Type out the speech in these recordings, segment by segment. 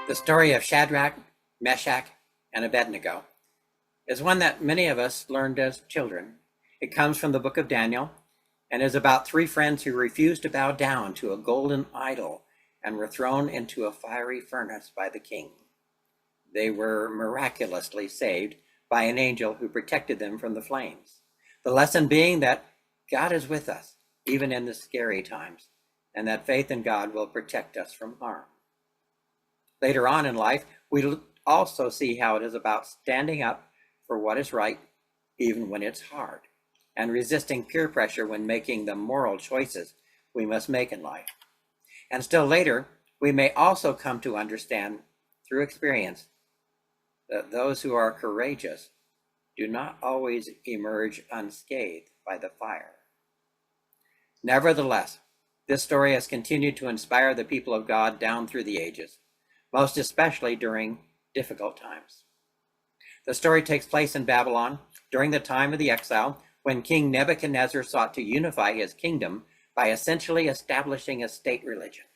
The story of Shadrach, Meshach, and Abednego is one that many of us learned as children. It comes from the book of Daniel and is about three friends who refused to bow down to a golden idol and were thrown into a fiery furnace by the king. They were miraculously saved by an angel who protected them from the flames. The lesson being that God is with us, even in the scary times, and that faith in God will protect us from harm. Later on in life, we also see how it is about standing up for what is right, even when it's hard, and resisting peer pressure when making the moral choices we must make in life. And still later, we may also come to understand through experience that those who are courageous do not always emerge unscathed by the fire. Nevertheless, this story has continued to inspire the people of God down through the ages, most especially during difficult times. The story takes place in Babylon during the time of the exile, when King Nebuchadnezzar sought to unify his kingdom by essentially establishing a state religion.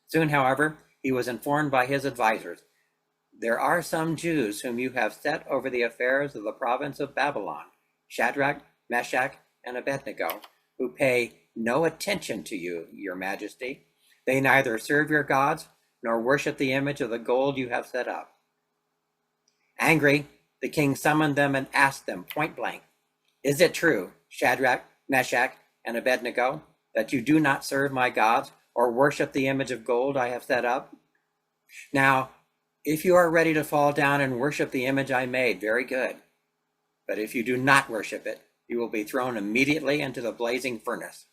Soon, however, he was informed by his advisors, "There are some Jews whom you have set over the affairs of the province of Babylon, Shadrach, Meshach, and Abednego, who pay no attention to you, your majesty. They neither serve your gods nor worship the image of the gold you have set up." Angry, the king summoned them and asked them point blank, "Is it true, Shadrach, Meshach, and Abednego, that you do not serve my gods or worship the image of gold I have set up? Now, if you are ready to fall down and worship the image I made, very good. But if you do not worship it, you will be thrown immediately into the blazing furnace.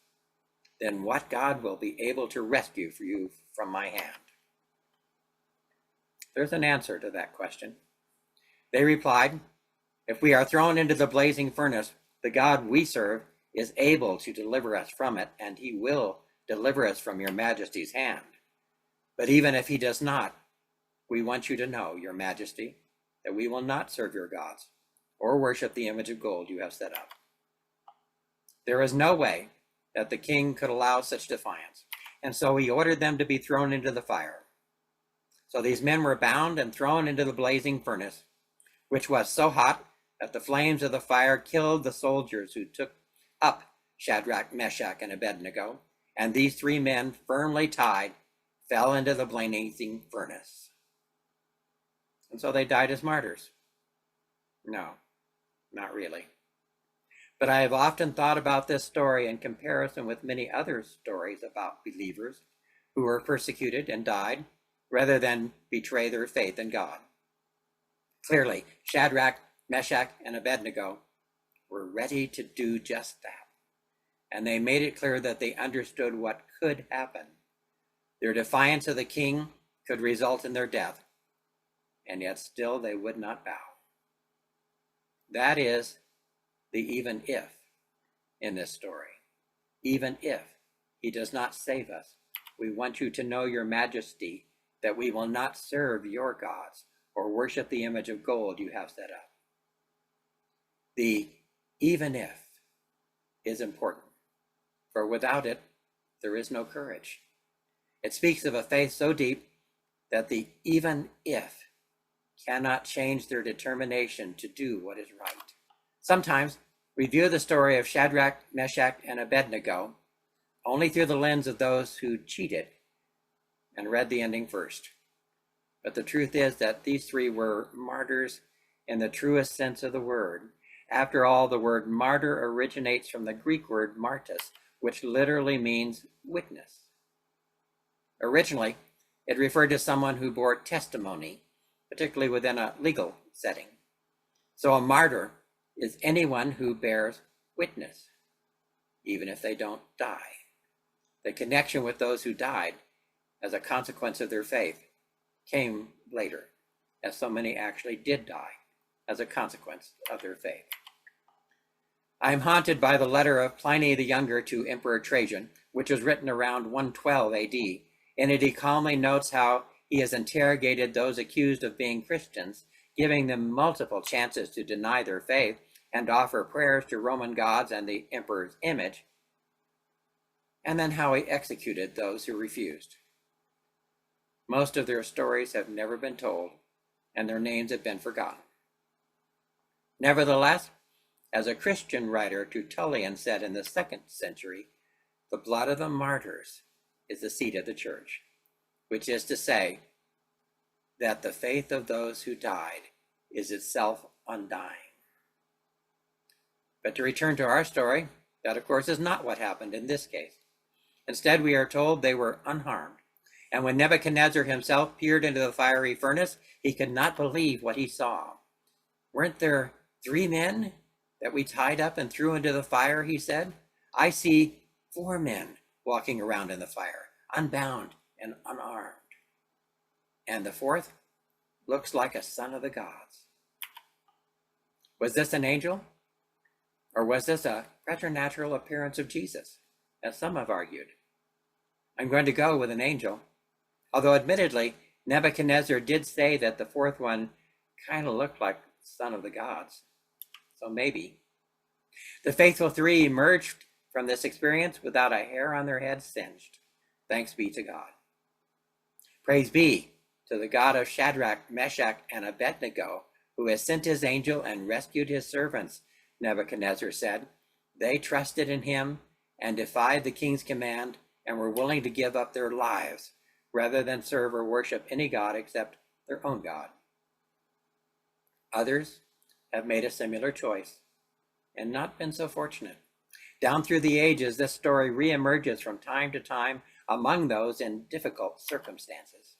Then what God will be able to rescue you from my hand?" There's an answer to that question. They replied, "If we are thrown into the blazing furnace, the God we serve is able to deliver us from it, and he will deliver us from your majesty's hand. But even if he does not, we want you to know, your majesty, that we will not serve your gods or worship the image of gold you have set up." There is no way that the king could allow such defiance, and so he ordered them to be thrown into the fire. So these men were bound and thrown into the blazing furnace, which was so hot that the flames of the fire killed the soldiers who took up Shadrach, Meshach, and Abednego, and these three men, firmly tied, fell into the blazing furnace. And so they died as martyrs. No, not really. But I have often thought about this story in comparison with many other stories about believers who were persecuted and died rather than betray their faith in God. Clearly, Shadrach, Meshach, and Abednego were ready to do just that. And they made it clear that they understood what could happen. Their defiance of the king could result in their death, and yet still they would not bow. That is the even if in this story. Even if he does not save us, we want you to know, your majesty, that we will not serve your gods or worship the image of gold you have set up. The even if is important, for without it, there is no courage. It speaks of a faith so deep that the even if cannot change their determination to do what is right. Sometimes we view the story of Shadrach, Meshach, and Abednego only through the lens of those who cheated and read the ending first. But the truth is that these three were martyrs in the truest sense of the word. After all, the word martyr originates from the Greek word martys, which literally means witness. Originally, it referred to someone who bore testimony, particularly within a legal setting. So a martyr is anyone who bears witness, even if they don't die. The connection with those who died as a consequence of their faith came later, as so many actually did die as a consequence of their faith. I am haunted by the letter of Pliny the Younger to Emperor Trajan, which was written around 112 AD. In it, he calmly notes how he has interrogated those accused of being Christians, giving them multiple chances to deny their faith and offer prayers to Roman gods and the emperor's image, and then how he executed those who refused. Most of their stories have never been told, and their names have been forgotten. Nevertheless, as a Christian writer, Tertullian said in the 2nd century, the blood of the martyrs is the seed of the church, which is to say that the faith of those who died is itself undying. But to return to our story, that of course is not what happened in this case. Instead, we are told they were unharmed. And when Nebuchadnezzar himself peered into the fiery furnace, he could not believe what he saw. Weren't there 3 men that we tied up and threw into the fire, he said. I see 4 men walking around in the fire, unbound and unarmed. And the 4th looks like a son of the gods. Was this an angel? Or was this a preternatural appearance of Jesus, as some have argued? I'm going to go with an angel, although admittedly, Nebuchadnezzar did say that the 4th one kind of looked like the son of the gods. So maybe. The faithful 3 emerged from this experience without a hair on their head singed. Thanks be to God. Praise be to the God of Shadrach, Meshach, and Abednego, who has sent his angel and rescued his servants, Nebuchadnezzar said. They trusted in him and defied the king's command and were willing to give up their lives rather than serve or worship any god except their own God. Others have made a similar choice and not been so fortunate. Down through the ages, this story reemerges from time to time among those in difficult circumstances.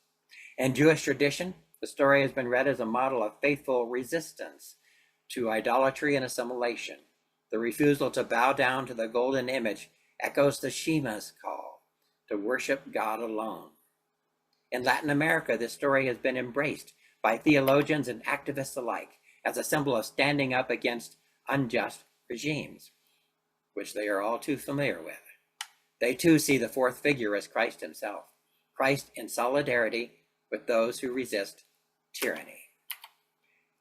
In Jewish tradition, the story has been read as a model of faithful resistance to idolatry and assimilation. The refusal to bow down to the golden image echoes the Shema's call to worship God alone. In Latin America, this story has been embraced by theologians and activists alike as a symbol of standing up against unjust regimes, which they are all too familiar with. They too see the 4th figure as Christ himself, Christ in solidarity with those who resist tyranny.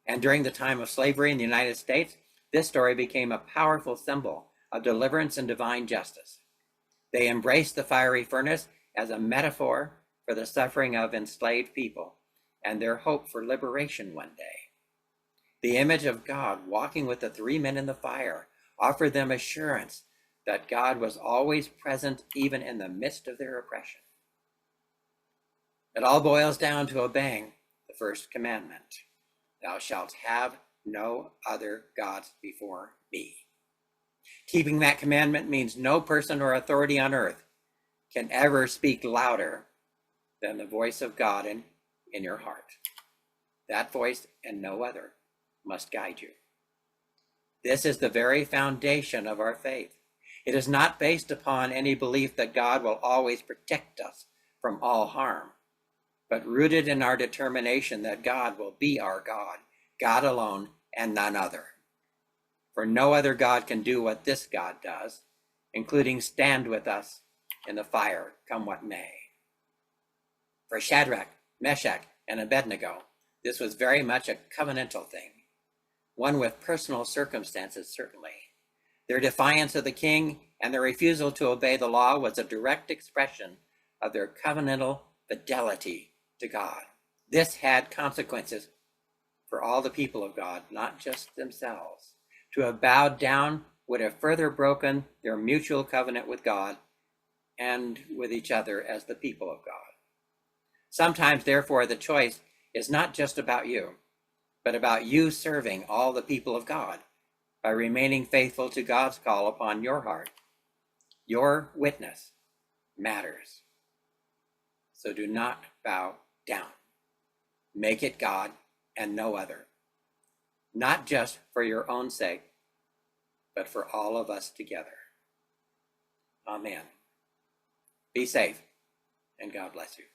And during the time of slavery in the United States, this story became a powerful symbol of deliverance and divine justice. They embraced the fiery furnace as a metaphor for the suffering of enslaved people and their hope for liberation one day. The image of God walking with the 3 men in the fire offered them assurance that God was always present even in the midst of their oppression. It all boils down to obeying the 1st commandment. Thou shalt have no other gods before me. Keeping that commandment means no person or authority on earth can ever speak louder than the voice of God in your heart. That voice and no other must guide you. This is the very foundation of our faith. It is not based upon any belief that God will always protect us from all harm, but rooted in our determination that God will be our God, God alone and none other. For no other God can do what this God does, including stand with us in the fire, come what may. For Shadrach, Meshach, and Abednego, this was very much a covenantal thing, one with personal circumstances, certainly. Their defiance of the king and their refusal to obey the law was a direct expression of their covenantal fidelity to God. This had consequences for all the people of God, not just themselves. To have bowed down would have further broken their mutual covenant with God and with each other as the people of God. Sometimes, therefore, the choice is not just about you, but about you serving all the people of God by remaining faithful to God's call upon your heart. Your witness matters. So do not bow down. Make it God and no other, not just for your own sake, but for all of us together. Amen. Be safe, and God bless you.